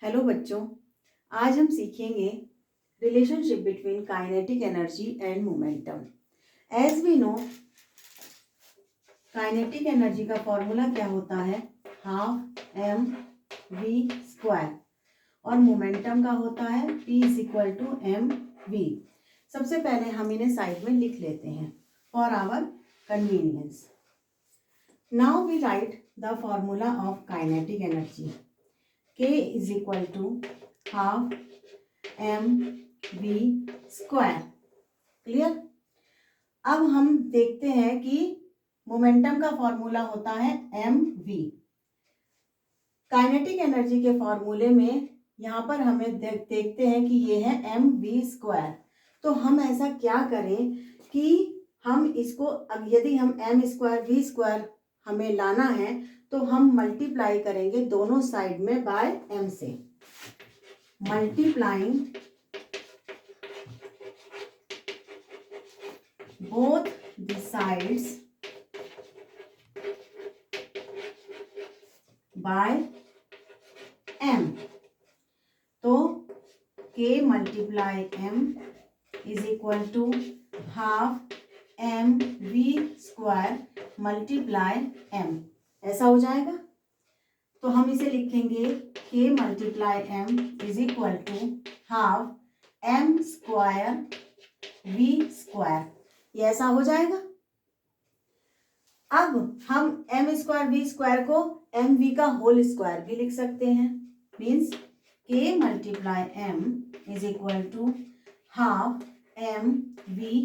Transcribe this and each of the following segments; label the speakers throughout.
Speaker 1: Hello बच्चों, आज हम सीखेंगे relationship between kinetic energy and momentum. As we know, kinetic energy का फॉर्मूला क्या होता है? Half m v square. और मोमेंटम का होता है P is equal to m v. सबसे पहले हम इन्हें साइड में लिख लेते हैं for our convenience. Now we write the formula of kinetic energy. K is equal to half mv square. Clear? अब हम देखते हैं कि मोमेंटम का फॉर्मूला होता है mv। काइनेटिक एनर्जी के फॉर्मूले में यहाँ पर हमें देखते हैं कि ये है mv स्क्वायर। तो हम ऐसा क्या करें कि हम इसको, अब यदि हम m स्क्वायर v स्क्वायर हमें लाना है तो हम मल्टीप्लाई करेंगे दोनों साइड में बाय m से। Multiplying both the sides by m। तो k multiply m is equal to half m v square multiply m। ऐसा हो जाएगा। तो हम इसे लिखेंगे k multiply m is equal to half m square v square. ये ऐसा हो जाएगा। अब हम m स्क्वायर v स्क्वायर को एम वी का होल स्क्वायर भी लिख सकते हैं। Means k multiply m is equal to half m v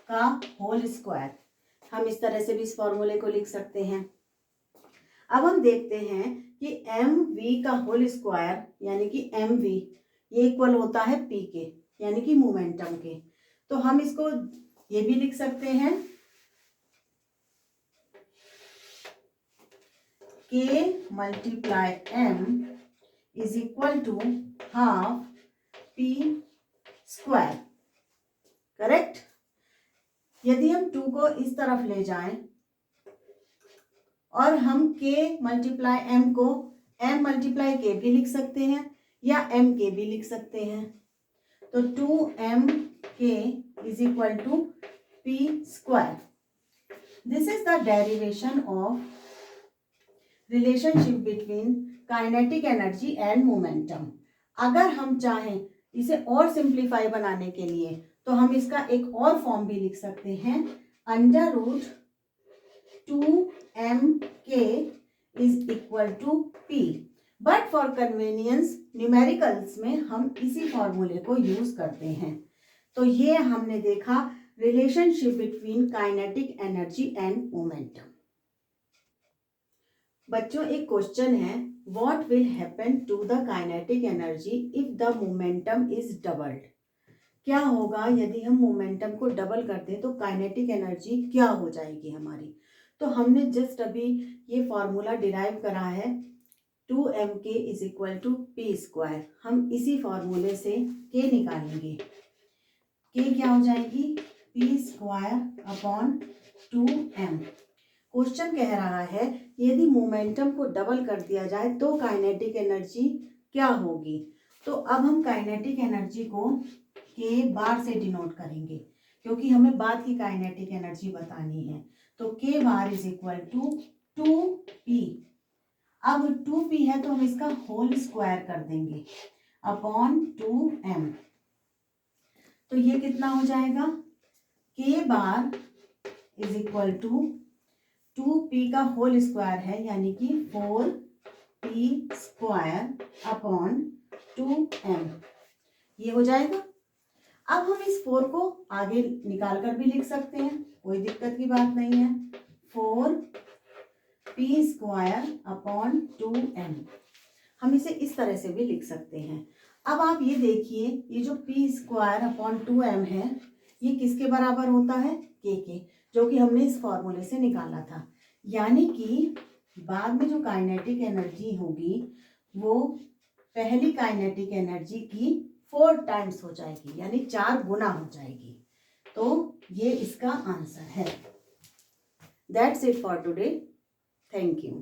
Speaker 1: का होल स्क्वायर। हम इस तरह से भी इस फॉर्मूले को लिख सकते हैं। अब हम देखते हैं कि एम वी का होल स्क्वायर यानी कि एम वी ये इक्वल होता है पी के यानी कि मोमेंटम के। तो हम इसको ये भी लिख सकते हैं k multiply m is equal to half p square. Correct? यदि हम 2 को इस तरफ ले जाएं और हम k मल्टीप्लाई m को m मल्टीप्लाई k भी लिख सकते हैं या m k भी लिख सकते हैं। तो 2m k is equal to p square. This is the derivation of relationship between kinetic energy and momentum. अगर हम चाहें इसे और सिंप्लीफाई बनाने के लिए तो हम इसका एक और फॉर्म भी लिख सकते हैं, under root 2mk is equal to p। But for convenience numericals में हम इसी फॉर्मूले को यूज करते हैं। तो ये हमने देखा relationship between kinetic energy and momentum. बच्चों, एक क्वेश्चन है, what will happen to the kinetic energy if the momentum is doubled? क्या होगा यदि हम मोमेंटम को डबल कर दें तो काइनेटिक एनर्जी क्या हो जाएगी हमारी? तो हमने जस्ट अभी ये फॉर्मूला डिराइव करा है 2mk is equal to p square. हम इसी फॉर्मूले से k निकालेंगे। k क्या हो जाएगी? P square upon 2m। Question कह रहा है यदि मोमेंटम को डबल कर दिया जाए तो काइनेटिक एनर्जी क्या होगी? तो अब हम काइनेटिक एनर्जी को k बार से डिनोट करेंगे क्योंकि हमें बाद की काइनेटिक एनर्जी बतानी है। तो k bar is equal to 2p। अब 2p है तो हम इसका होल स्क्वायर कर देंगे अपॉन 2m। तो ये कितना हो जाएगा? k bar is equal to 2p का होल स्क्वायर है यानी कि 4p स्क्वायर अपॉन 2m। ये हो जाएगा। अब हम इस 4 को आगे निकाल कर भी लिख सकते हैं, कोई दिक्कत की बात नहीं है। 4p square upon 2m। हम इसे इस तरह से भी लिख सकते हैं। अब आप ये देखिए, ये जो p स्क्वायर अपॉन 2m है ये किसके बराबर होता है? k के, जो कि हमने इस फॉर्मूले से निकाला था। यानी कि बाद में जो काइनेटिक एनर्जी होगी वो पहली काइनेटिक एनर्जी की 4 टाइम्स हो जाएगी यानी 4 गुना हो जाएगी। तो ये इसका आंसर है। That's it for today. Thank you.